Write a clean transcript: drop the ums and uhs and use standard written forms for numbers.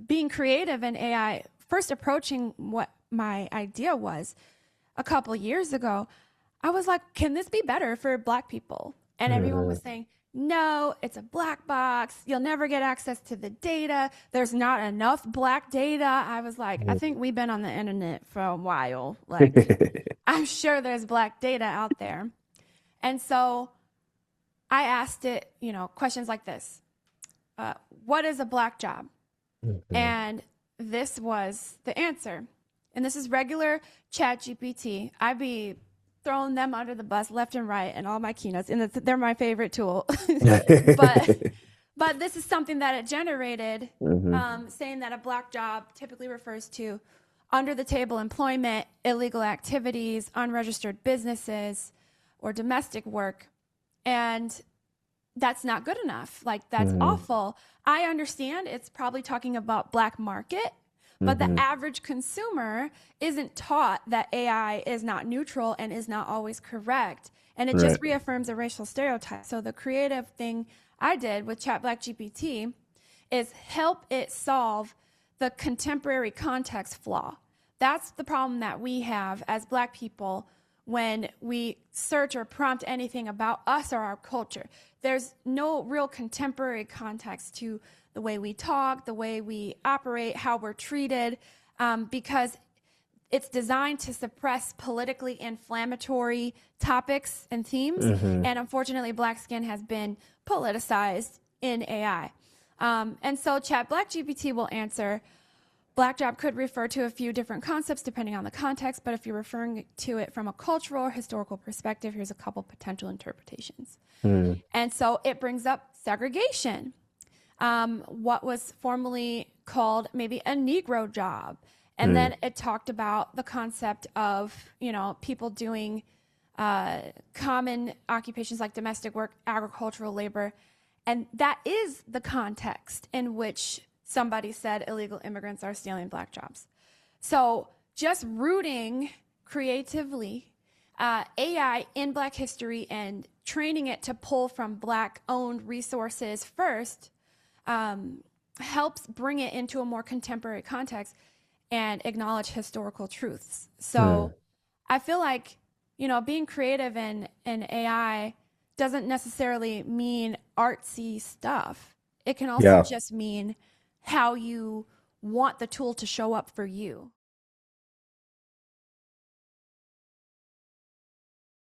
being creative in AI, first approaching what my idea was a couple years ago, I was like, can this be better for Black people? And everyone was saying, no, it's a black box. You'll never get access to the data. There's not enough Black data. I was like, I think we've been on the internet for a while. Like, I'm sure there's Black data out there. And so I asked it, questions like this. What is a Black job? And this was the answer. And this is regular ChatGPT. I'd be throwing them under the bus left and right in all my keynotes, and they're my favorite tool. but this is something that it generated, saying that a Black job typically refers to under the table employment, illegal activities, unregistered businesses, or domestic work. And that's not good enough. Like, that's awful. I understand it's probably talking about Black market, but the average consumer isn't taught that AI is not neutral and is not always correct. And it just reaffirms a racial stereotype. So the creative thing I did with ChatBlackGPT is help it solve the contemporary context flaw. That's the problem that we have as Black people when we search or prompt anything about us or our culture. There's no real contemporary context to the way we talk, the way we operate, how we're treated, because it's designed to suppress politically inflammatory topics and themes. And unfortunately, Black skin has been politicized in AI. And so ChatBlackGPT will answer, Black job could refer to a few different concepts depending on the context, but if you're referring to it from a cultural or historical perspective, here's a couple potential interpretations. And so it brings up segregation, what was formerly called maybe a Negro job. And then it talked about the concept of, people doing common occupations like domestic work, agricultural labor. And that is the context in which somebody said illegal immigrants are stealing Black jobs. So just rooting creatively AI in Black history and training it to pull from Black-owned resources first helps bring it into a more contemporary context and acknowledge historical truths. So I feel like, being creative in AI doesn't necessarily mean artsy stuff. It can also just mean how you want the tool to show up for you.